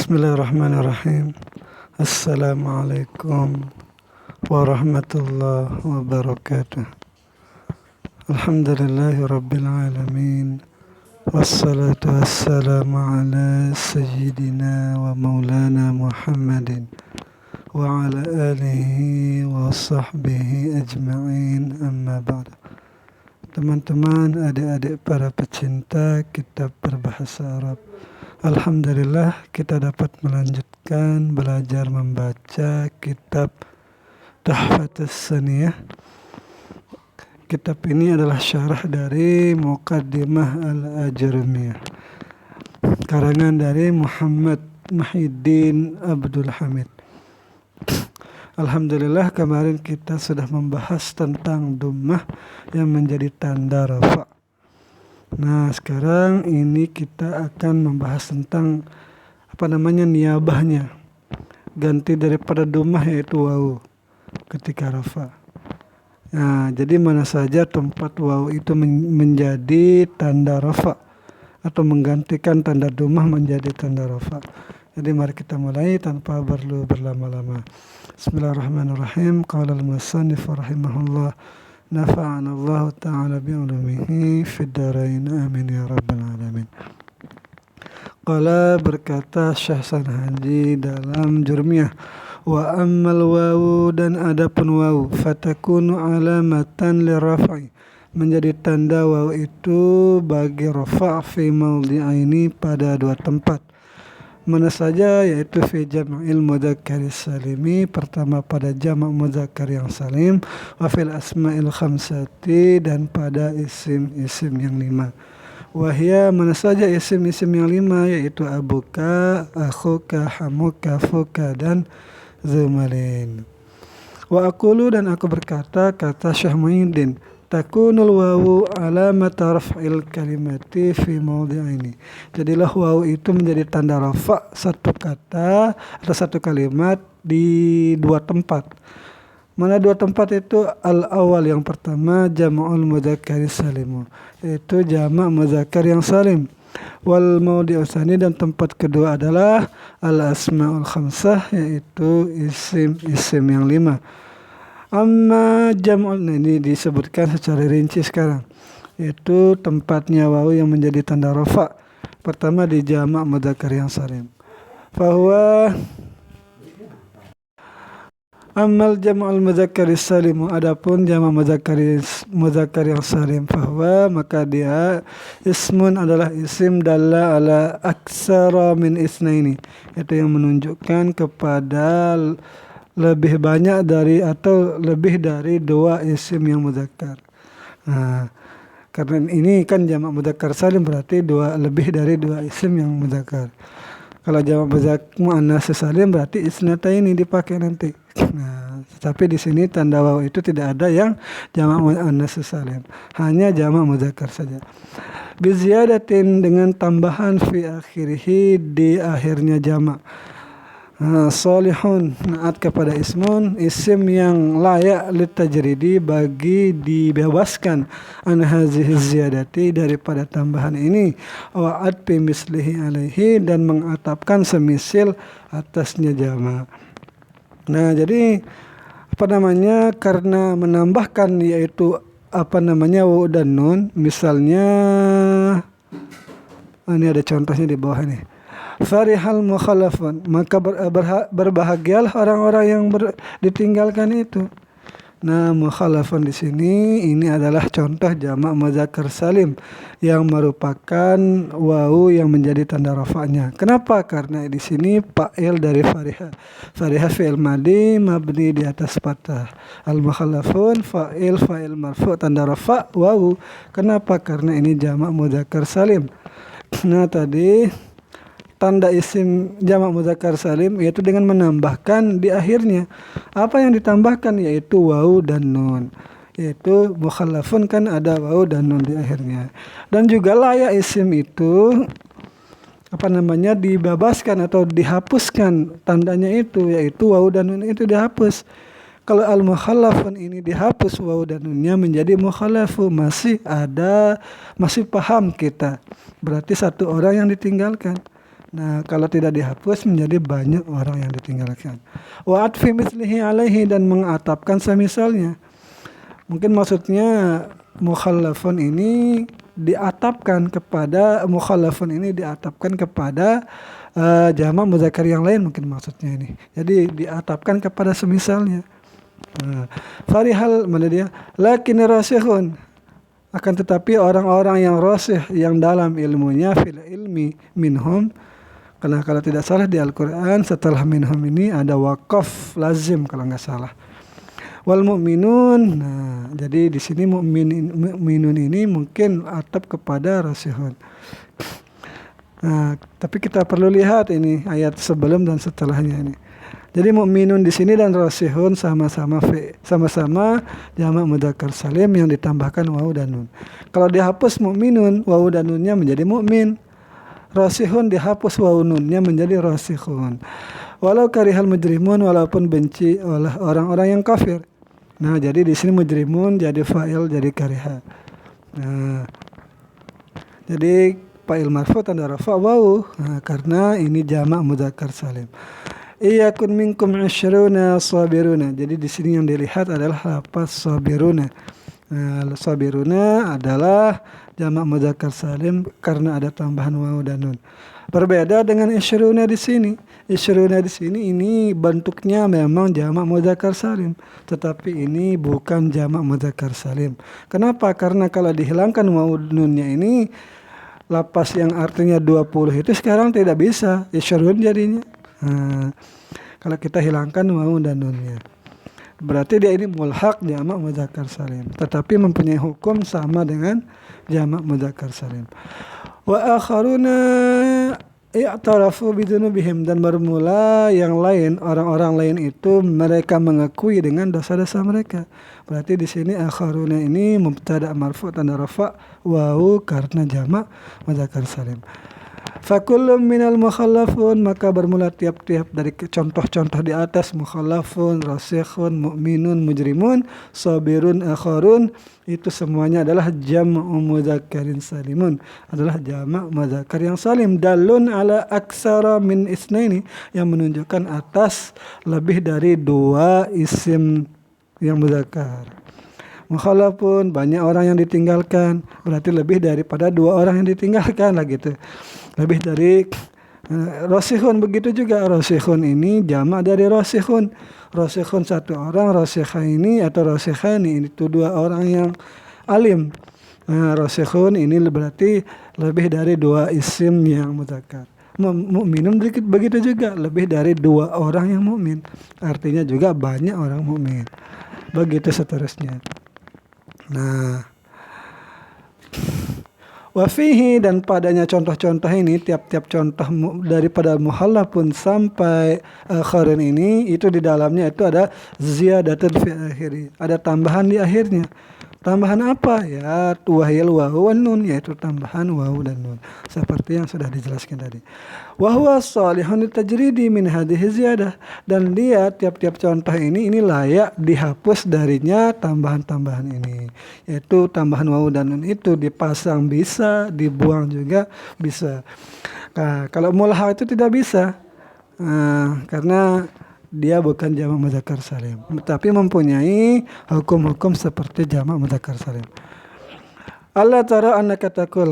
Bismillahirrahmanirrahim. Assalamualaikum warahmatullahi wabarakatuh. Alhamdulillahi rabbil alamin. Wassalatu wassalamu ala sayyidina wa maulana Muhammadin wa ala alihi wa sahbihi ajma'in, amma ba'd. Teman-teman, adik-adik para pecinta kitab berbahasa Arab, alhamdulillah kita dapat melanjutkan belajar membaca kitab Tuhfatus Saniyah. Kitab ini adalah syarah dari Muqaddimah Al-Ajrumiyah, karangan dari Muhammad Muhyiddin Abdul Hamid. Alhamdulillah kemarin kita sudah membahas tentang dhammah yang menjadi tanda rafa'. Nah, sekarang ini kita akan membahas tentang niyabahnya. Ganti daripada dhammah yaitu wawu ketika rafa'. Nah, jadi mana saja tempat wawu itu menjadi tanda rafa' atau menggantikan tanda dhammah menjadi tanda rafa'. Jadi mari kita mulai tanpa perlu berlama-lama. Bismillahirrahmanirrahim. Qala al-musannif rahimahullah, nafa'ana Allah ta'ala bi'ulumihi fid dharain, amin ya rabbal alamin. Qala, berkata Syekh Sanhaji dalam Jurmiyah, wa ammal wawu, dan adapun wawu, fatakunu alamatan liraf'i, menjadi tanda wawu itu bagi rafa' fi mawdi'aini, pada dua tempat. Mana saja, yaitu fi jam'il mudzakkari salimi, pertama pada jamak mudzakkar yang salim, wa fil asma'il khamsati, dan pada isim-isim yang 5. Wahya, mana saja isim-isim yang 5, yaitu abuka, akhuka, hamuka, fuka, dan zumalin. Wa aqulu, dan aku berkata, kata Syekh Muhyiddin, takunul wawu alamat raf'il kalimati fi mawdi'aini. Jadilah wawu itu menjadi tanda rafa' satu kata atau satu kalimat di dua tempat. Mana dua tempat itu? Al-awwal, yang pertama, jam'ul mudzakkari salimu, yaitu jamak mudzakkar yang salim. Wal mawdi'u tsani, dan tempat kedua adalah al-asma'ul khamsah, yaitu isim-isim yang 5. Amma jam'ul, ini disebutkan secara rinci sekarang, yaitu tempatnya wawu yang menjadi tanda rafa'. Pertama di jamak mudzakkar yang salim. Fahuwa ammal jam'ul mudzakkar salim, adapun jamak mudzakkar yang salim, fahuwa, maka dia ismun, adalah isim dalla ala aksara min isnaini, itu yang menunjukkan kepada lebih banyak dari atau lebih dari dua isim yang mudzakkar. Nah, karena ini kan jamak mudzakkar salim, berarti lebih dari dua isim yang mudzakkar. Kalau jamak mudzakkar muannas salim berarti isnataini dipakai nanti. Nah, tapi di sini tanda wawu itu tidak ada yang jamak muannas salim, hanya jamak mudzakkar saja. Biziyadatin, dengan tambahan fi akhirih, di akhirnya jamak. Solihun, naat kepada ismun, isim yang layak litajridi, bagi dibebaskan, an hazihi ziyadati, daripada tambahan ini, wa adfi mislihi alaihi, dan mengatapkan semisil atasnya jamak. Nah, jadi karena menambahkan, yaitu wawu dan nun, misalnya ini ada contohnya di bawah ini. Farihal mukhalafun, maka berbahagialah orang-orang yang ditinggalkan itu. Nah, mukhalafun di sini ini adalah contoh jamak mudzakkar salim yang merupakan wawu yang menjadi tanda rafa'nya. Kenapa? Karena di sini fa'il dari fariha. Fariha fi'il madi mabni di atas fathah. Al mukhalafun fa'il marfu' tanda rafa' wawu. Kenapa? Karena ini jamak mudzakkar salim. Nah, tadi tanda isim jamak mudzakkar salim yaitu dengan menambahkan di akhirnya. Apa yang ditambahkan? Yaitu wawu dan nun. Yaitu mukhallafun, kan ada wawu dan nun di akhirnya. Dan juga layak isim itu dibebaskan atau dihapuskan tandanya itu, yaitu wawu dan nun itu dihapus. Kalau al-mukhallafun ini dihapus wawu dan nunnya menjadi mukhallafu, masih paham kita. Berarti satu orang yang ditinggalkan. Nah, kalau tidak dihapus menjadi banyak orang yang ditinggalkan. Wa atfi mislihi alaihi, dan mengatapkan semisalnya. Mungkin maksudnya mukhallafun ini diatapkan kepada jamak muzakkar yang lain, mungkin maksudnya ini. Jadi diatapkan kepada semisalnya. Farihal, mana dia? Lakin rasikhun, akan tetapi orang-orang yang rasih, yang dalam ilmunya, fil ilmi minhum, karena kalau tidak salah di Al-Quran setelah minhum ini ada waqaf lazim kalau nggak salah. Wal mu'minun, nah jadi di sini mu'minun ini mungkin atap kepada rasihun. Nah, tapi kita perlu lihat ini ayat sebelum dan setelahnya ini. Jadi mukminun di sini dan rasihun sama-sama jamak mudzakkar salim yang ditambahkan wawu dan nun. Kalau dihapus mukminun, wawu dan nunnya menjadi mukmin. Rasihun dihapus wawu nunnya menjadi rasihun. Walau karihal mujrimun, walaupun benci oleh orang-orang yang kafir. Nah, jadi di sini mujrimun jadi fa'il, jadi kariha. Nah, jadi fa'il marfu tanda rafa wawu, karena ini jamak mudzakkar salim. Iyakun minkum 'asyruna sabiruna. Jadi di sini yang dilihat adalah lafaz sabiruna. Sabiruna adalah jamak mudzakkar salim karena ada tambahan wawu dan nun. Berbeda dengan isyruna di sini. Isyruna di sini ini bentuknya memang jamak mudzakkar salim, tetapi ini bukan jamak mudzakkar salim. Kenapa? Karena kalau dihilangkan wawu nunnya ini, lafaz yang artinya 20 itu sekarang tidak bisa isyrun jadinya. Kalau kita hilangkan wawu dan nunnya, berarti dia ini mulhaq jamak mudzakkar salim, tetapi mempunyai hukum sama dengan jamak mudzakkar salim. Wa akharuna i'tarafu bidzunubihim, dan bermula yang lain, orang-orang lain itu mereka mengakui dengan dosa-dosa mereka. Berarti di sini akharuna ini mubtada marfu tanda rafa wawu karena jamak mudzakkar salim. Fakullum minal mukhallafun, maka bermula tiap-tiap dari contoh-contoh di atas, mukhallafun, rasikhun, mu'minun, mujrimun, sabirun, akharun, itu semuanya adalah jam'u mudzakkarin salimun, adalah jamak mudzakkar yang salim. Dalun ala aksara min isnaini, yang menunjukkan atas lebih dari 2 isim yang mudzakkar. Mukhallafun, banyak orang yang ditinggalkan, berarti lebih daripada 2 orang yang ditinggalkan lah gitu. Lebih dari rasikhun, begitu juga rasikhun ini jamak dari rasikhun. Rasikhun 1 orang, rasikhaini atau rasikhani itu 2 orang yang alim. Rasikhun ini berarti lebih dari 2 isim yang mudzakkar. Mukminun begitu juga, lebih dari 2 orang yang mukmin, artinya juga banyak orang mukmin. Begitu seterusnya. Nah, wafihi, dan padanya contoh-contoh ini, tiap-tiap contoh daripada mukhallafun sampai akharin ini, itu di dalamnya itu ada ziyadatun fi akhiri, ada tambahan di akhirnya. Tambahan apa? Ya, wahil wawu wan nun, yaitu tambahan wawu dan nun, seperti yang sudah dijelaskan tadi. Wa huwa shalihun litajridi min hadhihi ziyadah, dan dia tiap-tiap contoh ini layak dihapus darinya tambahan-tambahan ini, yaitu tambahan wawu dan nun itu dipasang bisa, dibuang juga bisa. Nah, kalau mulhaq itu tidak bisa, karena dia bukan jamak mudzakkar salim, tapi mempunyai hukum-hukum seperti jamak mudzakkar salim. Allah tara annaka taqul,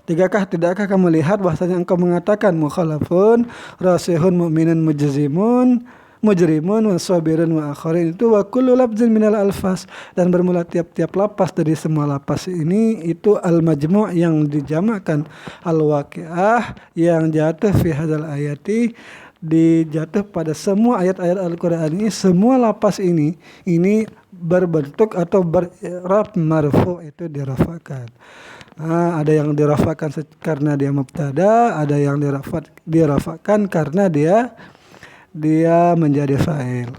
tidakkah kamu lihat bahasanya engkau mengatakan mukhalafun, rasihun, mu'minun, mujrimun, wa sabirun, wa akharin, itu wa kullu lafzin minal alfas, dan bermula tiap-tiap lapas dari semua lapas ini itu al-majmu' yang dijamakkan, al-waqi'ah yang jatuh fi hadzal ayati, dijatuh pada semua ayat-ayat Al-Quran ini. Semua lapas ini berbentuk atau ber'irab marfu', itu dirafakan. Ada yang dirafakan karena dia mubtada, ada yang dirafakan karena dia menjadi fa'il.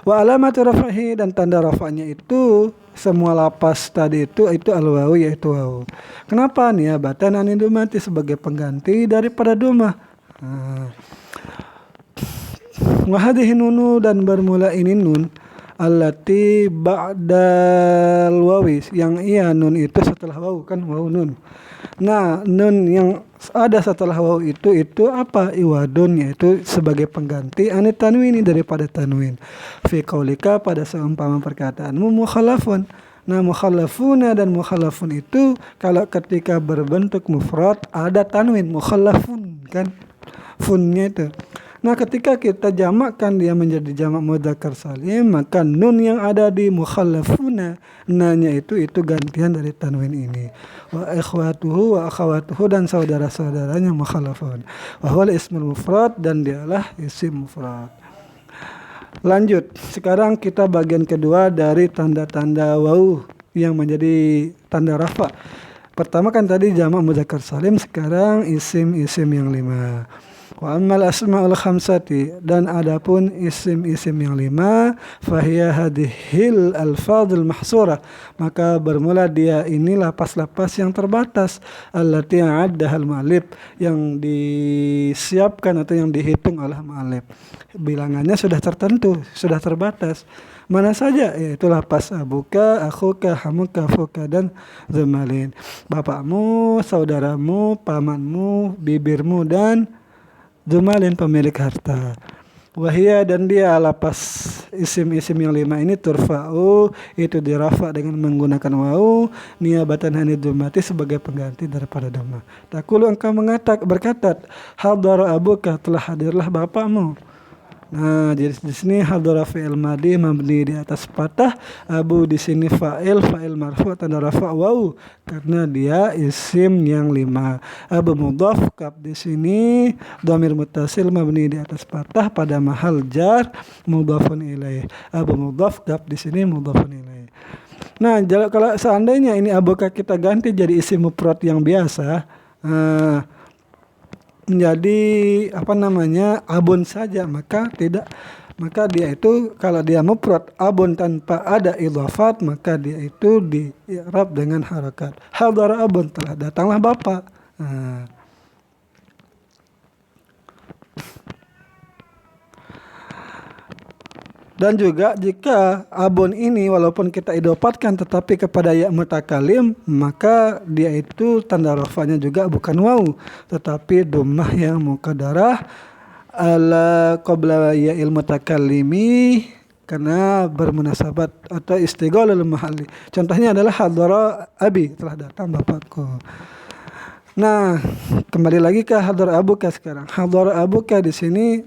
Wa alamatu rafahi, dan tanda rafanya itu semua lapas tadi itu al-wawu, yaitu wawu. Kenapa? Niyabatan anil dumati, sebagai pengganti daripada duma. Wa hadhihi nunu, dan bermula ini nun, allati ba'dal wawi, yang nun itu setelah wawu, kan wawu nun. Nah, nun yang ada setelah waw itu apa? Iwadun, yaitu sebagai pengganti anit tanwini daripada tanwin. Fi qaulika pada seumpama perkataanmu mukhalafun. Nah, mukhalafuna dan mukhalafun itu kalau ketika berbentuk mufrad ada tanwin mukhalafun kan? Funnya itu. Nah, ketika kita jamakkan dia menjadi jamak mudzakkar salim, maka nun yang ada di mukhallafuna, nanya itu gantian dari tanwin ini. Wa ikhwatuhu wa akhawatuhu dan saudara-saudaranya mukhallafun. Wa huwal ismul mufrad dan dialah isim mufrad. Lanjut, sekarang kita bagian kedua dari tanda-tanda waw yang menjadi tanda rafa. Pertama kan tadi jamak mudzakkar salim, sekarang isim-isim yang 5. Wa ammal asma'ul khamsati dan adapun isim-isim yang 5 fahiya hadhil alfadhul mahsurah, maka bermula dia ini lapas-lapas yang terbatas allati addahal mu'allif yang disiapkan atau yang dihitung oleh mu'allif. Bilangannya sudah tertentu, sudah terbatas. Mana saja? Yaitu lapas abuka, akhuka, hamuka, fuka dan zamalin. Bapakmu, saudaramu, pamanmu, bibirmu dan Zumalin pemilik harta. Wahia dan dia lapas isim-isim yang 5 ini turfa'u itu dirafa dengan menggunakan waw niabatan hanid dumati sebagai pengganti daripada dhamma. Takulu engkau berkata hadara abuka, telah hadirlah bapakmu. Nah, jadi di sini hadara fi'il madhi mabni di atas fathah, abu di sini fa'il marfu tanda rafa waw karena dia isim yang 5. Abu mudhaf kaf di sini dhamir muttasil mabni di atas fathah pada mahal jar mudhafun ilaih. Abu mudhaf kaf di sini mudhafun ilaih. Nah, kalau seandainya ini abuka kita ganti jadi isim mufrad yang biasa, menjadi abun saja, maka dia itu kalau dia mufrad abun tanpa ada idhafat, maka dia itu di i'rab dengan harakat. Hadara abun, telah datanglah bapak. Dan juga jika abun ini walaupun kita idopatkan tetapi kepada ya mutakalim, maka dia itu tanda rafanya juga bukan waw tetapi dhammah yang muqaddarah ala qabla ya il mutakallimi karena bermunasabat atau istighalul mahalli. Contohnya adalah hadara abi, telah datang bapakku. Nah, kembali lagi ke hadara abuka sekarang. Hadara abuka di sini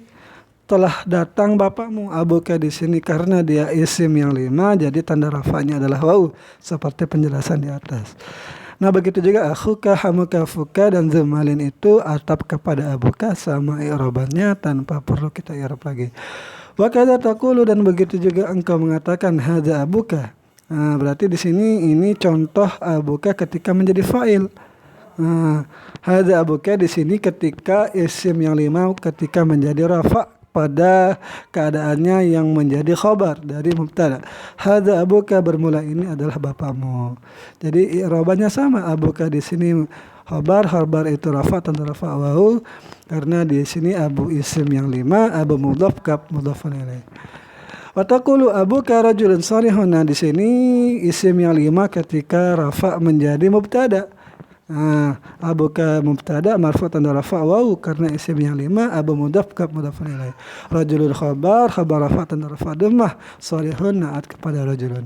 telah datang bapakmu. Abuka di sini karena dia isim yang 5, jadi tanda rafanya adalah waw seperti penjelasan di atas. Nah, begitu juga akhuka, hamuka, fuka dan zumalin itu atap kepada abuka sama i'rabannya tanpa perlu kita i'rab lagi. Wa kadza taqulu dan begitu juga engkau mengatakan hadza abuka. Nah, berarti di sini ini contoh abuka ketika menjadi fa'il. Hadza abuka di sini ketika isim yang 5 ketika menjadi rafa pada keadaannya yang menjadi khabar dari mubtada. Hadza abuka bermula ini adalah bapakmu. Jadi i'rabannya sama. Abuka di sini khabar itu rafa tanda rafa waw karena di sini abu isim yang 5, abu mudhaf kaf mudhafun ilaih. Wa taqulu abuka rajulun salihun. Nah, di sini isim yang 5 ketika rafa menjadi mubtada. Abuka mubtada marfu tanda rafa waw karena isim yang 5, abu mudhaf kaf mudhafun ilaih. Rajulun khabar rafa tanda rafa dhammah, salihun naat kepada rajulun.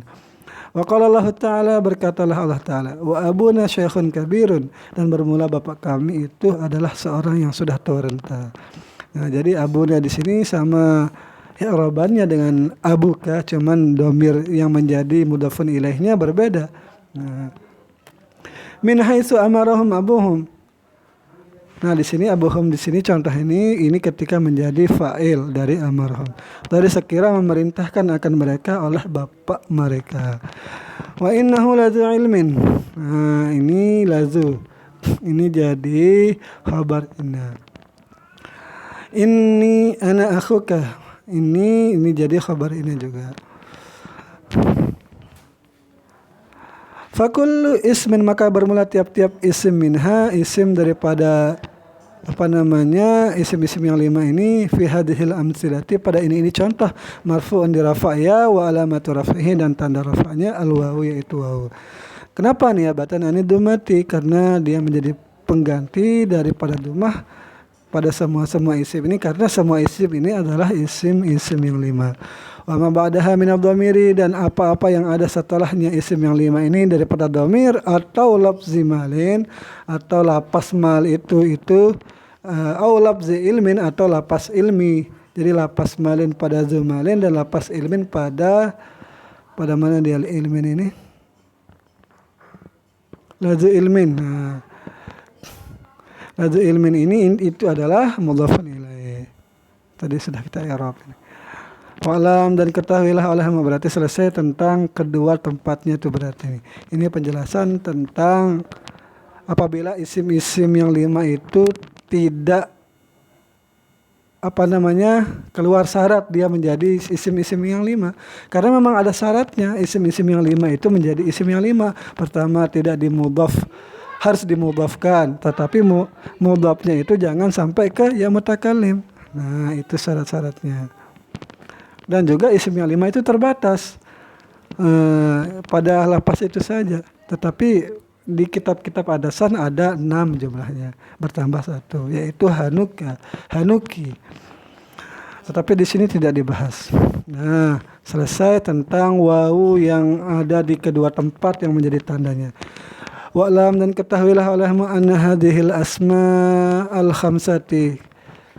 Wa qala Allah Ta'ala, berkatalah Allah Ta'ala, wa abuna syekhun kabirun, dan bermula bapak kami itu adalah seorang yang sudah tua renta. Nah, jadi abuna di sini sama i'rabannya dengan abuka, cuman domir yang menjadi mudhafun ilaihnya berbeda. Min haitsu amarahum abuhum. Nah, di sini abuhum di sini contoh ini ketika menjadi fa'il dari amarhum. Dari sekira memerintahkan akan mereka oleh bapak mereka. Wa innahu lazu ilmin. Nah, ini lazu. Ini jadi khabar inna. Inni ana akhuka. Ini jadi khabar ini juga. Fakullu ismin, maka bermula tiap-tiap isim minha, isim daripada isim-isim yang 5 ini fi hadhil amtsilati, pada ini contoh marfu'un di rafa ya wa alamatu raf'ihi, dan tanda rafa'nya al wawu yaitu wawu. Kenapa niabatan ani dumati? Karena dia menjadi pengganti daripada dumah pada semua isim ini, karena semua isim ini adalah isim-isim yang 5. Wa ma ba'daha min ad-dhamiri, dan apa-apa yang ada setelahnya isim yang 5 ini daripada dhamir atau lafzi malin atau lapas mal itu au lafzi ilmin atau lapas ilmi. Jadi lapas malin pada zumalin dan lapas ilmin pada mana dia ilmin ini? Lazu ilmin. Nah, lazu ilmin ini itu adalah mudhafun ilaih. Tadi sudah kita i'rab ini. Wa'lam, dan ketahuilah oleh berarti selesai tentang kedua tempatnya itu berarti ini. Ini penjelasan tentang apabila isim-isim yang 5 itu tidak keluar syarat dia menjadi isim-isim yang 5. Karena memang ada syaratnya isim-isim yang 5 itu menjadi isim yang 5. Pertama, tidak dimudhaf, harus dimudhafkan, tetapi mudhafnya itu jangan sampai ke ya mutakallim. Nah, itu syarat-syaratnya. Dan juga isim yang 5 itu terbatas pada lapas itu saja. Tetapi di kitab-kitab adasan ada 6 jumlahnya, bertambah 1, yaitu hanuki. Tetapi di sini tidak dibahas. Nah, selesai tentang wawu yang ada di kedua tempat yang menjadi tandanya. Wa'lam, dan ketahuilah olehmu anna hadhil asma al-khamsati,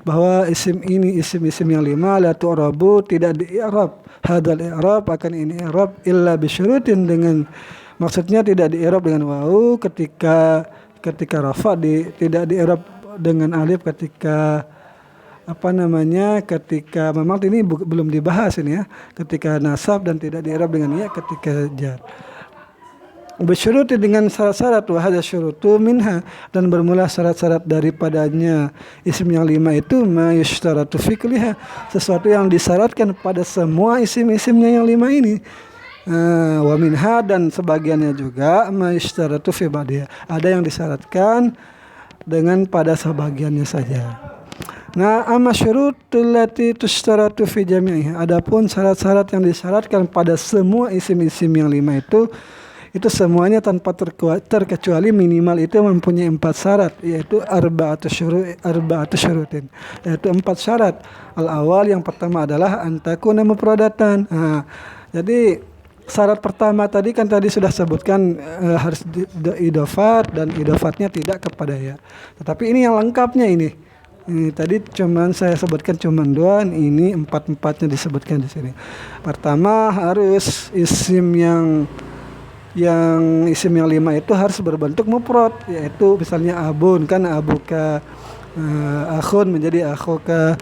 bahwa isim ini isim-isim yang 5 la tu'rabu, tidak di-i'rab. Hadzal i'rab, akan ini i'rab illa bisyurutin, dengan maksudnya tidak di-i'rab dengan wawu ketika rafa, tidak di-i'rab dengan alif ketika ketika memang ini belum dibahas ini ya, ketika nasab, dan tidak di-i'rab dengan ya ketika jar. Bisyuruti, dengan syarat-syarat, wa hadza syurutu minha, dan bermula syarat-syarat daripadanya isim yang 5 itu ma yushtaratu fi kulliha, sesuatu yang disyaratkan pada semua isim-isimnya yang 5 ini. Wa minha, dan sebagiannya juga ma yushtaratu fi ba'diha, ada yang disyaratkan dengan pada sebagiannya saja. Nah, amma syurutul lati tushtaratu fi jami'iha, adapun syarat-syarat yang disyaratkan pada semua isim-isim yang 5 itu semuanya tanpa terkecuali minimal itu mempunyai 4 syarat, yaitu arba'atu syurutin, yaitu 4 syarat. Al-awal, yang pertama adalah antakuna mufradatan. Nah, jadi syarat pertama tadi sudah sebutkan harus idofat, dan idofatnya tidak kepada ya. Tetapi ini yang lengkapnya ini. Tadi saya sebutkan cuman 2, ini 4-4-nya disebutkan di sini. Pertama, harus isim yang isim yang 5 itu harus berbentuk mufrad, yaitu misalnya abun, kan abuka, akhun menjadi akhuka.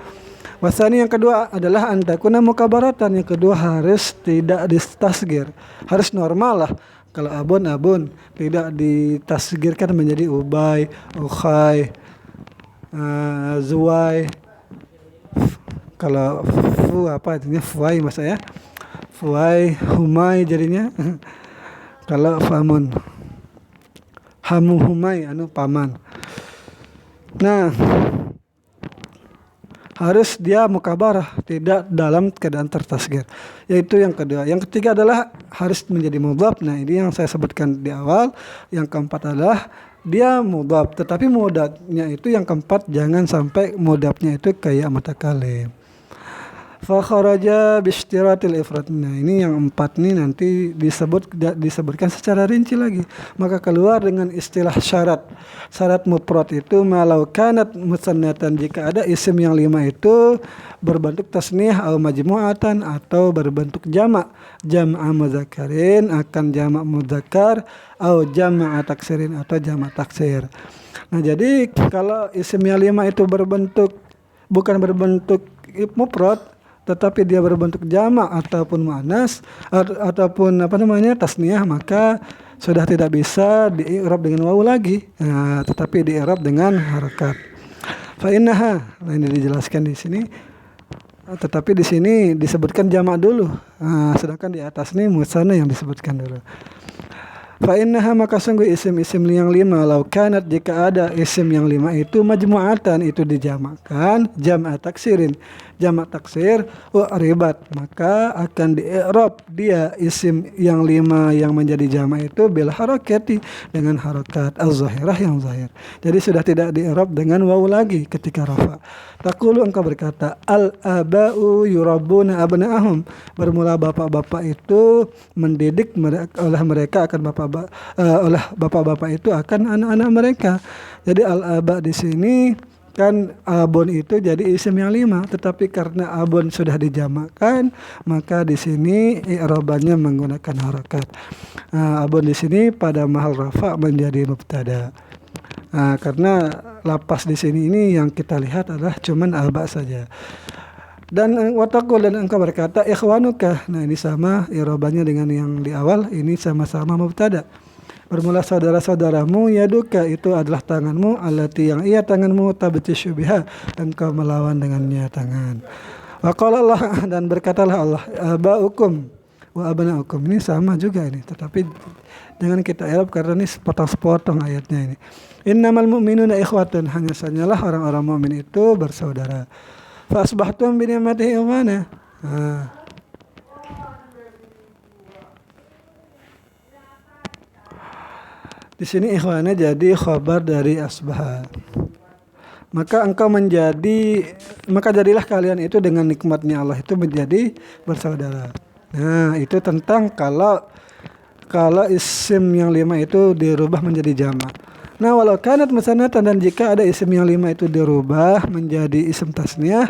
Wasani, yang kedua adalah antakuna mukabaratan, yang kedua harus tidak ditasgir, harus normal lah. Kalau abun tidak ditasgirkan menjadi ubay, ukhay, zuwai. Kalau fuai maksudnya fuai, humai jadinya. Kalau famun, hamu humai, paman. Nah, harus dia mukabarah, tidak dalam keadaan tertasgir, yaitu yang kedua. Yang ketiga adalah harus menjadi mudhaf. Nah, ini yang saya sebutkan di awal. Yang keempat adalah dia mudhaf, tetapi mudhafnya itu yang keempat jangan sampai mudhafnya itu kayak mutakallim. Fa kharaja bi ishtiratil ifrad. Nah, ini yang 4 nih nanti disebutkan secara rinci lagi. Maka keluar dengan istilah syarat. Syarat mufrad itu malau kanat musannatan, jika ada isim yang 5 itu berbentuk tasniyah atau majmu'atan, atau berbentuk jamak, jam'a mudzakkarin akan jamak mudzakkar, atau jam'a taksirin atau jamak taksir. Nah, jadi kalau isim yang 5 itu bukan berbentuk mufrad, tetapi dia berbentuk jamak ataupun muannas ataupun tasniyah, maka sudah tidak bisa di-i'rab dengan wawu lagi, tetapi di-i'rab dengan harakat. Fa innaha, ini dijelaskan di sini, tetapi di sini disebutkan jamak dulu, sedangkan di atas ini musanna yang disebutkan dulu. Fa innaha, maka sungguh isim-isim yang 5, lau kanat, jika ada isim yang 5 itu majmu'atan, itu dijamakkan, jam'a taksirin, jamak taksir ribat, maka akan di-i'rab dia isim yang 5 yang menjadi jamak itu bil harakati, dengan harakat az-zahirah yang zahir. Jadi sudah tidak di-i'rab dengan wawu lagi ketika rafa. Taqulu, engkau berkata, al-aba'u yurabbuna abna'ahum, bermula bapak-bapak itu mendidik oleh mereka akan oleh bapak-bapak itu akan anak-anak mereka. Jadi al-aba di sini kan abun itu jadi isim yang 5, tetapi karena abun sudah dijamakkan, maka di sini i'rabannya menggunakan harakat. Abun di sini pada mahal rafa menjadi mubtada. Karena lapas di sini ini yang kita lihat adalah cuman aba saja. Dan watakul, dan engkau berkata ikhwanuka. Nah, ini sama i'rabannya dengan yang di awal, ini sama-sama mubtada. Bermula saudara-saudaramu, yaduka itu adalah tanganmu, allati yang ia tanganmu, tabtishu biha, engkau melawan dengannya tangan. Wa qala Allah, dan berkatalah Allah, aba'ukum wa abna'ukum, ini sama juga ini, tetapi jangan kita i'rab karena ini sepotong-sepotong ayatnya ini. Innamal mu'minuna ikhwatun, hanya sanyalah orang-orang mukmin itu bersaudara. Fa asbahtum bi ni'matihi ikhwana. Di sini ikhwana jadi khabar dari asbaha. Maka jadilah kalian itu dengan nikmatnya Allah itu menjadi bersaudara. Nah, itu tentang kalau isim yang 5 itu dirubah menjadi jamak. Nah, walau kanat musanatan, dan jika ada isim yang 5 itu dirubah menjadi isim tasniyah,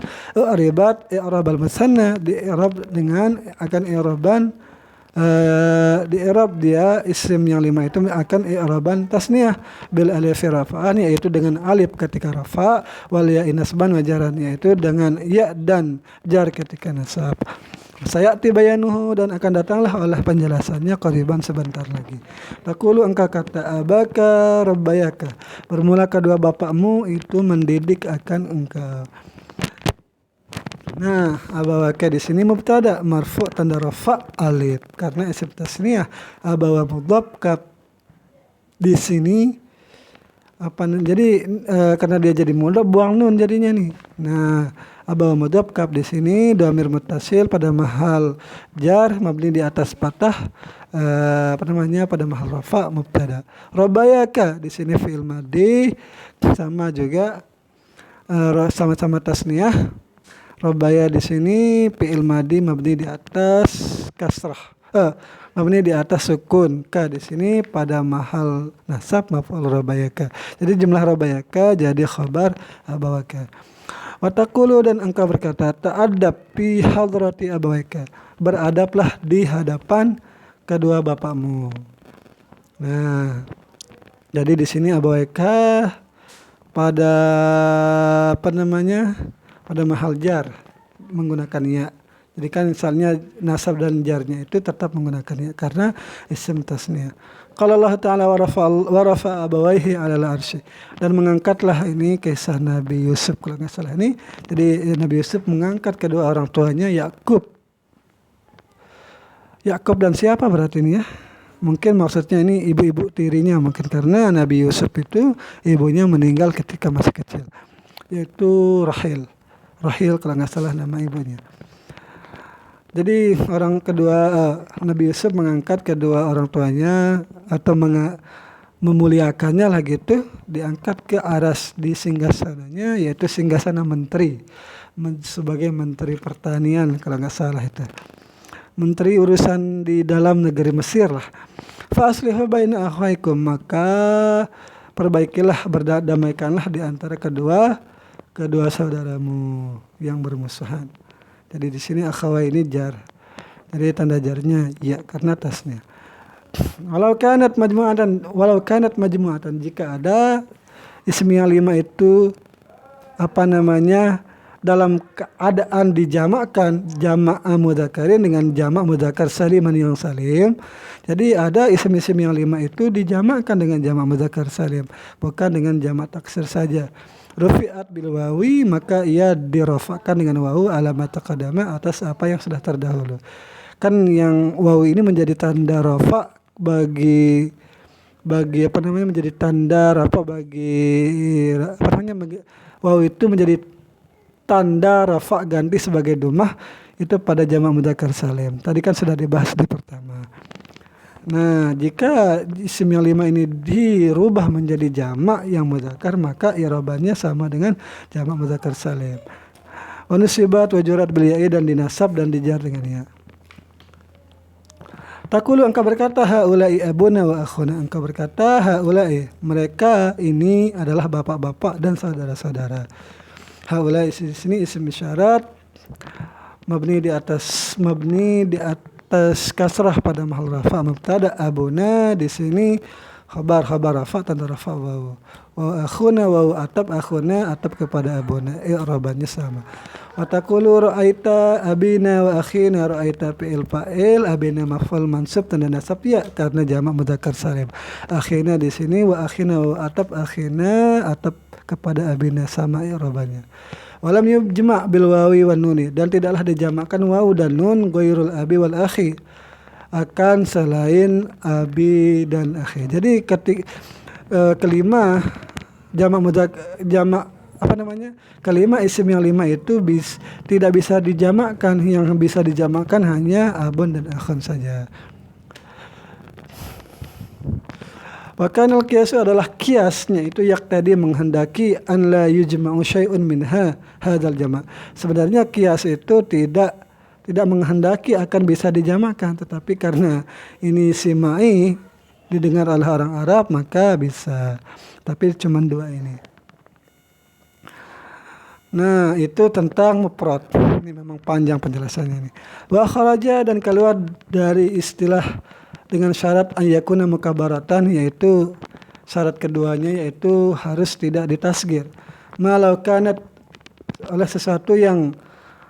ribat i'rabal musanna, di-i'rab dengan akan i'raban di-i'rab dia isim yang 5 itu akan i'raban tasniyah bil alif rafa'an, yaitu dengan alif ketika rafa, wal ya nasban wajaran, yaitu dengan ya dan jar ketika nasab. Sayati bayanuhu, dan akan datanglah oleh penjelasannya qariban sebentar lagi. Taqulu, engkau kata, abaka rabbayaka, bermula kedua bapakmu itu mendidik akan engkau. Nah, abawaka di sini mubtada marfu tanda rafa alif karena isim tasniyah. Abawa mudhaf kaf di sini jadi karena dia jadi mudhaf buang nun jadinya nih. Nah, abawa mudhaf kaf di sini dhamir muttasil pada mahal jar mabni di atas patah pada mahal rafa mubtada. Rabbayaka di sini fi'il madhi sama juga sama-sama tasniyah. Rabbaya di sini fi'il madhi mabni di atas kasrah. Mabni di atas sukun. Ka di sini pada mahal nasab maf'ul rabbayaka. Jadi jumlah rabbayaka jadi khabar abawaka. Wa taqulu, dan engkau berkata, ta'addab fi hadrati abawaka, beradablah di hadapan kedua bapakmu. Nah, jadi di sini abawaka pada pada mahal jar menggunakan ya. Jadi kan misalnya nasab dan jarnya itu tetap menggunakan ya karena isim tasniyah. Qala Allah Ta'ala wa rafa abawaihi 'alal arsy, dan mengangkatlah, ini kisah Nabi Yusuf kalau nggak salah ini. Jadi Nabi Yusuf mengangkat kedua orang tuanya Yakub dan siapa berarti ini ya? Mungkin maksudnya ini ibu-ibu tirinya, mungkin karena Nabi Yusuf itu ibunya meninggal ketika masih kecil, yaitu Rahil kalau nggak salah nama ibunya. Jadi Nabi Yusuf mengangkat kedua orang tuanya atau memuliakannya lah gitu, diangkat ke aras di singgasananya, yaitu singgasana menteri, sebagai menteri pertanian kalau nggak salah itu. Menteri urusan di dalam negeri Mesir lah. Fa aslihu baina akhwaikum, maka perbaikilah, berdamaikanlah di antara kedua saudaramu yang bermusuhan. Jadi di sini akhawai ini jar. Jadi tanda jarnya ya karena tasnya. Walau kanat majmu'atan, jika ada isim yang 5 itu dalam keadaan dijamakkan, jamak mudzakarin dengan jamak mudzakar saliman yang salim. Jadi ada isim-isim yang 5 itu dijamakkan dengan jamak mudzakar salim, bukan dengan jamak taksir saja. Rufi'at bil wawi, maka ia dirafa'kan dengan wawu alamat taqaddama, atas apa yang sudah terdahulu. Kan yang wawu ini menjadi tanda rafa bagi wawu itu menjadi tanda rafa ganti sebagai dhammah itu pada jamak mudzakkar salim. Tadi kan sudah dibahas di pertama. Nah, jika isim yang 5 ini dirubah menjadi jamak yang mudzakkar, maka i'rabannya sama dengan jamak mudzakkar salim. Wa nusibat wa jurat bil ya'i, dan dinasab dan dijar dengan ya. Taqulu, engkau berkata, haula'i abuna wa akhuna, engkau berkata haula'i, mereka ini adalah bapak-bapak dan saudara-saudara. Haula'i di sini isim isyarat mabni di atas kasrah pada mahal rafa mubtada. Abuna di sini khabar rafa tanda rafa wawu. Wa akhuna wawu atap, akhuna atap kepada abuna, i'rabannya sama. Wa taqulu ra'aita abina wa akhina, ra'aita fi'il fa'il, abina maf'ul mansub tanda nasab ya karena jamak mudzakkar salim. Akhina di sini wa akhina wa atap, akhina atap kepada abina sama i'rabannya. Walam yujma' bil wawi wan nuni, dan tidaklah dijamakkan wawu dan nun ghairul abi wal akhi, akan selain abi dan akhi. Jadi kelima kelima isim yang 5 itu tidak bisa dijamakkan, yang bisa dijamakkan hanya abun dan akhun saja. Bahkan al-qiyasu adalah kiasnya itu tadi menghendaki an la yujma'u syai'un minha hadzal jama'. Sebenarnya kias itu tidak menghendaki akan bisa dijamakkan, tetapi karena ini simai didengar oleh orang Arab maka bisa. Tapi cuma 2 ini. Nah, itu tentang mufrad. Ini memang panjang penjelasannya ini. Wa kharaja, dan keluar dari istilah dengan syarat ayyakuna mukabaratan, yaitu syarat keduanya yaitu harus tidak ditasgir. Malau kanat, oleh sesuatu yang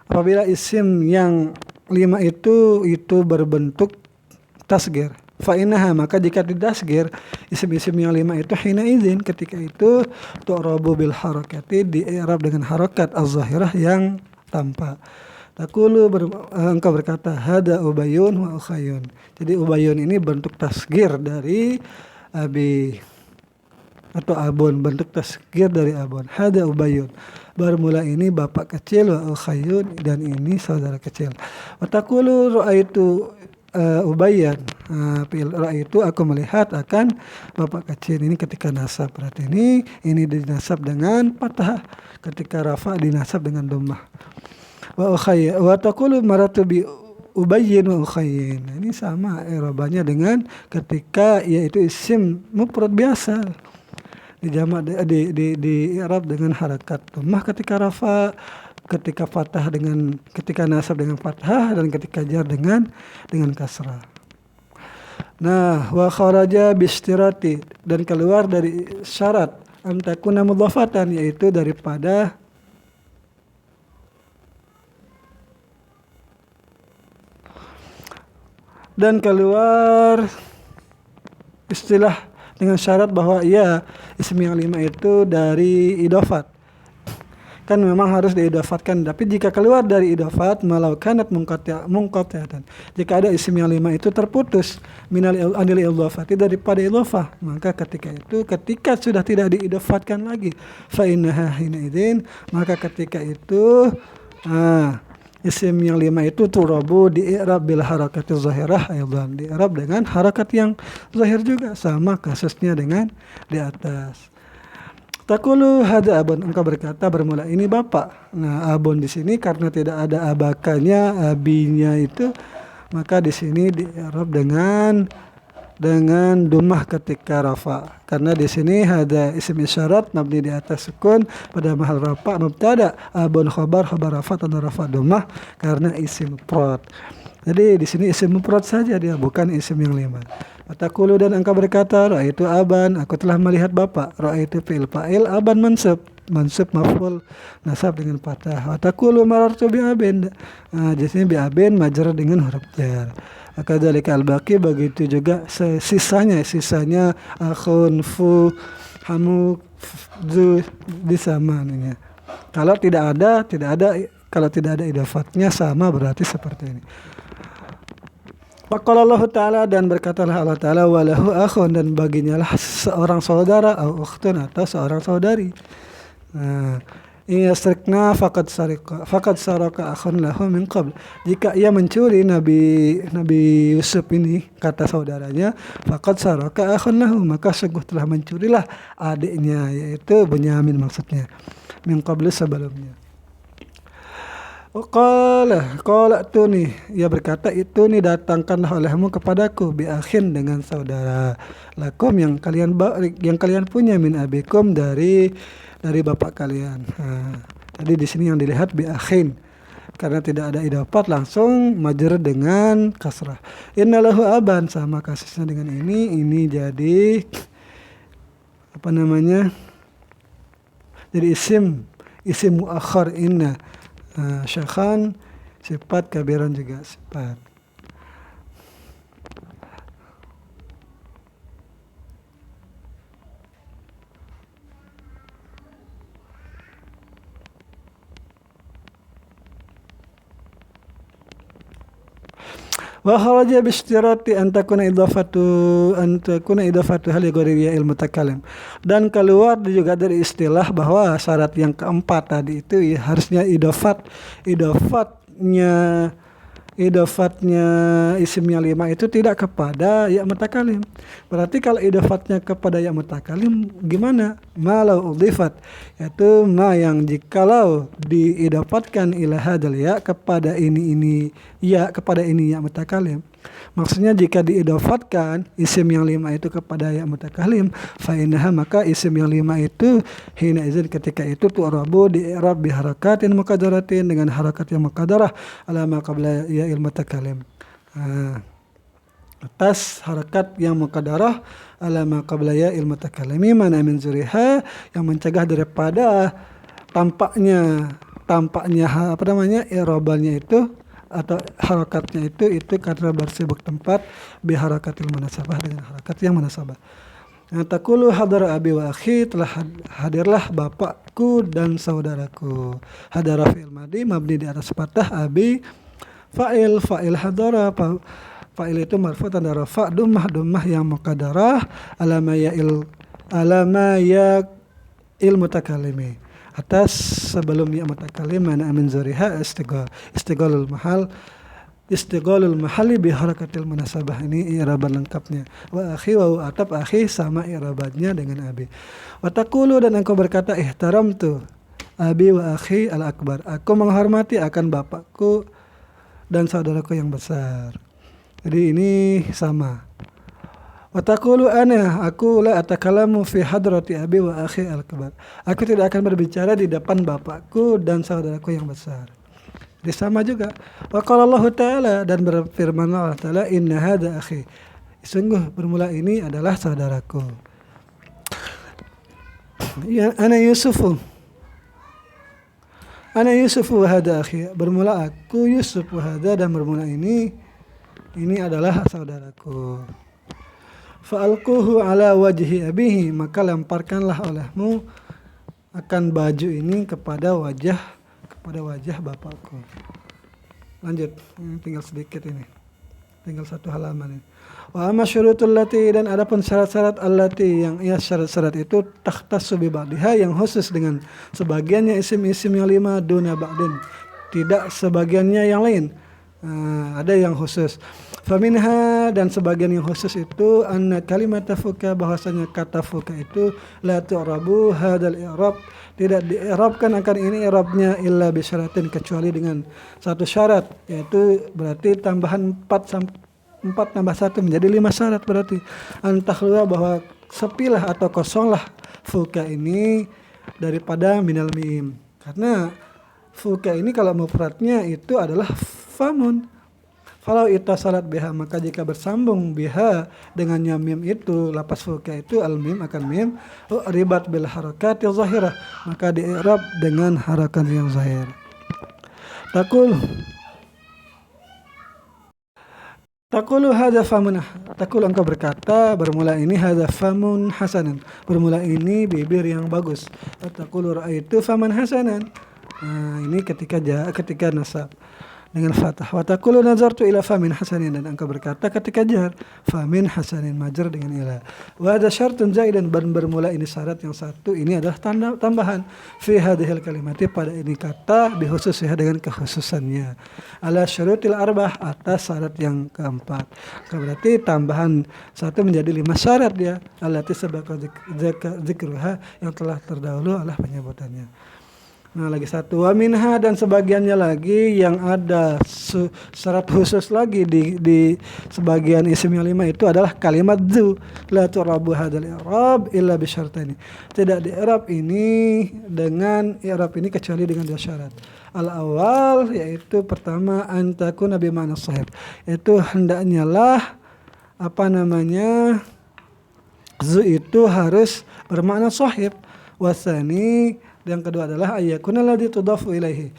apabila isim yang 5 itu berbentuk tasgir. Fa'inaha, maka jika ditasgir isim-isim yang 5 itu hina izin, ketika itu tu'rabu bil harakati, di-i'rab dengan harakat az-zahirah yang tampak. Taqulu, engkau berkata, hada ubayun wa ukhayun. Jadi ubayun ini bentuk tasgir dari abi atau abun, bentuk tasgir dari abun. Hada ubayun, bermula ini bapak kecil, wa ukhayun, dan ini saudara kecil. Wa taqulu ra'aitu ubayyan, ra'aitu aku melihat akan bapak kecil. Ini ketika nasab, berarti ini dinasab dengan fathah, ketika rafa dinasab dengan dhammah. Wa ukhayyin, wa taqulu maratu bi ubayyin wa ukhayyin. Ini sama i'rabannya dengan ketika yaitu isim mufrad biasa dijamak di i'rab dengan harakat dhammah ketika rafa, ketika fathah dengan, ketika nasab dengan fathah, dan ketika jar dengan kasrah. Nah, wa kharaja bistirati, dan keluar dari syarat antakuna mudhafatan, yaitu daripada dan keluar istilah dengan syarat bahwa isim yang 5 itu dari idhofat. Kan memang harus diidhafatkan, tapi jika keluar dari idhofat malau kanat munqati'atan, jika ada isim yang 5 itu terputus anil idhofati, daripada idhofah, maka ketika sudah tidak diidhafatkan lagi, fa innaha hina idzin, maka ketika itu isim yang 5 itu turabu di-i'rab bil harakati zahirah, aidan di-i'rab dengan harakat yang zahir juga, sama kasusnya dengan di atas. Taqulu hada abun, engkau berkata bermula ini bapak. Nah, abun di sini karena tidak ada abakanya, abinya itu, maka di sini di-i'rab dengan dhammah ketika rafa. Karena di sini ada isim isyarat mabni di atas sukun pada mahal rafa mubtada, abun khabar rafa tanda rafa dhammah karena isim mufrad. Jadi di sini isim mufrad saja dia, bukan isim yang 5. Taqulu, dan engkau berkata ra'aitu aban, aku telah melihat bapak. Ra'aitu fi'il fa'il, aban mansub maf'ul nasab dengan fathah. Taqulu marartu bi abin, di sini bi abin majrur dengan huruf jar. Kadzalika al-baqi, begitu juga sisanya akhun, fu, hamu, zu disamanya. Kalau tidak ada idhafatnya sama, berarti seperti ini. Faqala Allah Ta'ala, dan berkatalah Allah Ta'ala, walahu akhun, dan baginya lah seorang saudara, au ukhtun, atau seorang saudari. Nah, Yasrikna faqad saraka akhun lahu min qabl. Jika ia mencuri Nabi Yusuf ini, kata saudaranya, faqad saraka akhun lahu, maka sungguh telah mencurilah adiknya, yaitu Bunyamin maksudnya, min qabl sebelumnya. Qala tuni, ia berkata, itu nih datangkanlah olehmu kepadaku bi akhin, dengan saudara, lakum yang kalian punya, min abikum dari bapak kalian. Jadi di sini yang dilihat bi akhin, karena tidak ada idafat, langsung majrur dengan kasrah. Innalahu aban, sama kasusnya dengan ini jadi apa namanya? Jadi isim muakhar inna. Syakhan sifat, kabiran juga sifat. Wa kharaja bi istirati an takuna idafatu hal ghairi ilmu takalim. Dan keluar juga dari istilah bahwa syarat yang keempat tadi itu ya, harusnya idafatnya isim yang 5 itu tidak kepada ya mutakalim. Berarti kalau idafatnya kepada ya mutakalim gimana? Malau udifat, yaitu ma yang jikalau diidafatkan ila hadal ya, kepada ini ya mutakalim. Maksudnya jika diidafatkan isim yang 5 itu kepada ya mutakalim, fa innaha, maka isim yang 5 itu hina izin ketika itu tu'rabu di i'rab bi harakatin muqaddaratin, dengan harakat yang muqaddarah ala ma qabla ya il mutakalim. Atas harakat yang muqaddarah ala ma qabla ya il mutakalimi, mana min zuriha, yang mencegah daripada tampaknya apa namanya i'rabannya itu atau harakatnya itu karena bersibuk tempat bi harakatil munasabah, dengan harakat yang munasabah. Taqulu hadara abi wa akhi, telah hadirlah bapakku dan saudaraku. Hadara fi'il madhi mabni di atas fathah, abi fa'il hadara, fa'il itu marfu tanda rafa, dummah yang muqaddarah alama ya il mutakallimi, atas sebelum ya mutakallim, mana min zuriha istighalul mahali bi harakatil munasabah, ini i'raban lengkapnya. Wa akhi wa atap akhi, sama i'rabannya dengan abi. Wa taqulu, dan engkau berkata, ihtaramtu abi wa akhi al akbar, aku menghormati akan bapakku dan saudaraku yang besar. Jadi ini sama. Wa taqulu ana, aku la atakalamu fi hadrati abi wa akhi al-akbar, aku tidak akan berbicara di depan bapakku dan saudaraku yang besar. Jadi sama juga. Wa qala Allah Ta'ala, dan berfirman Allah Ta'ala, inna hadza akhi, sungguh bermula ini adalah saudaraku. Ya, ana Yusufu wa hadza akhi, bermula aku Yusuf, wa hadza, dan bermula ini adalah saudaraku. Fa'alquhu ala wajhi abihi, maka lemparkanlah olehmu akan baju ini kepada wajah bapakku. Lanjut, tinggal sedikit ini, tinggal satu halaman ini. Wa amma syurutul lati, dan adapun syarat-syarat allati, yang syarat-syarat itu takhtassu bi ba'diha, yang khusus dengan sebagiannya isim-isim yang 5, duna ba'din, tidak sebagiannya yang lain. Ada yang khusus. Faminha, dan sebagian yang khusus itu anna kalimat fuka, bahwasanya kata fuka itu la tu'rabu hadal i'rab, tidak di'rabkan akan ini i'rabnya illa bi syaratin, kecuali dengan satu syarat, yaitu berarti tambahan 4 tambah 1 menjadi 5 syarat, berarti antakhluwa, bahwa sepilah atau kosonglah fuka ini daripada minal mim, karena fuka ini kalau mufradnya itu adalah famun. Kalau salat biha, maka jika bersambung biha dengannya mim itu, lapas fuka itu al-mim akan mim, ribat bil harakatil zahirah, maka di-i'rab dengan harakat yang zahir. Taqulu hadza famun, taqul, engkau berkata, bermula ini hadza famun hasanan, bermula ini bibir yang bagus. Taqulu ra'aitu faman hasanan, ini ketika nasab. dengan fathah. Wa taqulu nazartu ila famin hasanin, dan engkau berkata ketika jar famin hasanin majar dengan ila. Wa hadza syartun zaidan, dan bermula ini syarat yang satu ini adalah tambahan fi hadhil kalimati pada ini kata bikhususnya dengan kekhususannya. Ala syurutil arbah atas syarat yang keempat. Berarti tambahan satu menjadi 5 syarat dia. Allati sabaqa zikruha yang telah terdahulu adalah penyebutannya. Nah lagi satu wa minha, dan sebagiannya lagi yang ada syarat khusus lagi di sebagian isim yang 5 itu adalah kalimat zu. La turabu hadzal i'rab illa bi syartaini. Tidak di i'rab ini dengan i'rab ini kecuali dengan 2 syarat. Al awal yaitu pertama antakuna bi ma'na sahib. Itu hendaknya lah zu itu harus bermakna sahib. Wasani, yang kedua adalah ayyakuna alladzi tudafu ilaihi,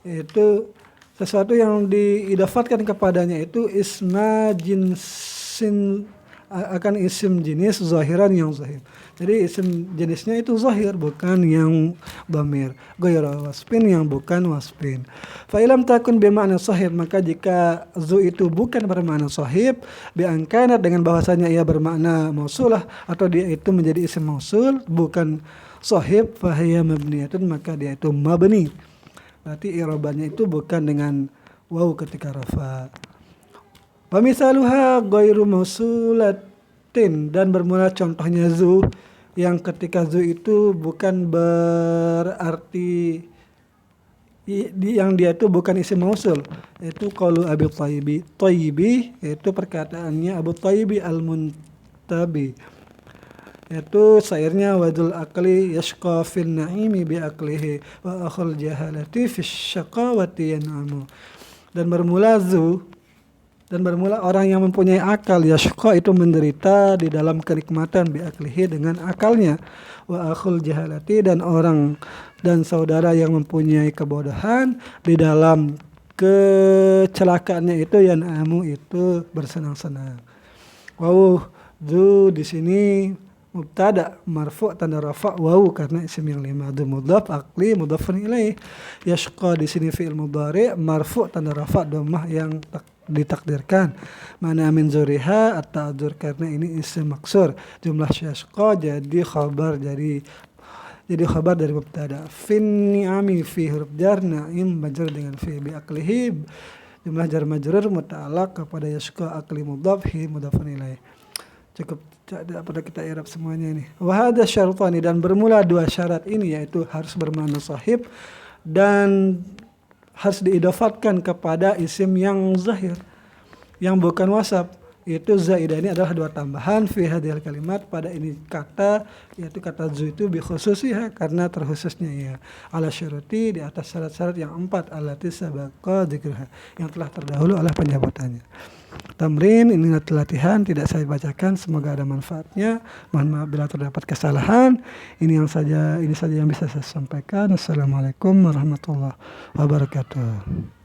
itu sesuatu yang diidafatkan kepadanya itu isma jinsin, akan isim jenis zahiran yang zahir. Jadi isim jenisnya itu zahir, bukan yang dhamir, ghairu wasfin, yang bukan wasfin. Fa ilam takun bi ma'na sahib, maka jika zu itu bukan bermakna sahib, bi angkana, dengan bahwasanya ia bermakna mausulah atau dia itu menjadi isim mausul bukan sahib, fa hiya mabniyatun, maka dia itu mabni. Berarti i'rabannya itu bukan dengan waw ketika rafa. Wa misaluha ghairu mausulatin, dan bermula contohnya zu yang ketika zu itu bukan berarti yang dia itu bukan isim mausul, itu qaulu Abi Thayyibi, yaitu perkataannya Abu Thayyibi al-Muntabi, yaitu syairnya wadul akli yashqa fil na'imi bi aklihi wa akhul jahalati fis syaqawati yan'amu. Dan bermula orang yang mempunyai akal, yashqa itu menderita di dalam kenikmatan, bi aklihi dengan akalnya, wa akhul jahalati, dan orang dan saudara yang mempunyai kebodohan di dalam kecelakaannya itu yan'amu, itu bersenang-senang. Wow, zu di sini mubtada marfu' tanda rafa' waw karena isim yang 5. Dhu mudhaf aqli mudhafun ilaih. Yashqa di sini fi'il mudhari' marfu' tanda rafa' dhammah yang ditakdirkan. Mana min zuriha at-ta'dzur, karena ini isim maksur. Jumlah yashqa jadi khabar dari mubtada. Fin ni'ami fi huruf jar, na'im majrur dengan fi bi aqlihi. Jumlah jar majrur muta'allaq kepada yashqa aqli mudhaf hi mudhafun ilaih. Cukup tidak pada kita i'rab semuanya ini. Wa hadza syartani, dan bermula 2 syarat ini, yaitu harus bermakna sahib dan harus diidafatkan kepada isim yang zahir, yang bukan wasab. Itu zaidah ini adalah 2 tambahan fi hadhil kalimat pada ini kata, yaitu kata zu itu bi khususiha, karena terkhususnya ia, ala syuruti, di atas syarat-syarat yang 4, allati sabaqa dzikruha, yang telah terdahulu oleh penyebutannya. Tamrin, ini latihan, tidak saya bacakan, semoga ada manfaatnya. Mohon maaf bila terdapat kesalahan. Ini saja yang bisa saya sampaikan. Assalamualaikum warahmatullahi wabarakatuh.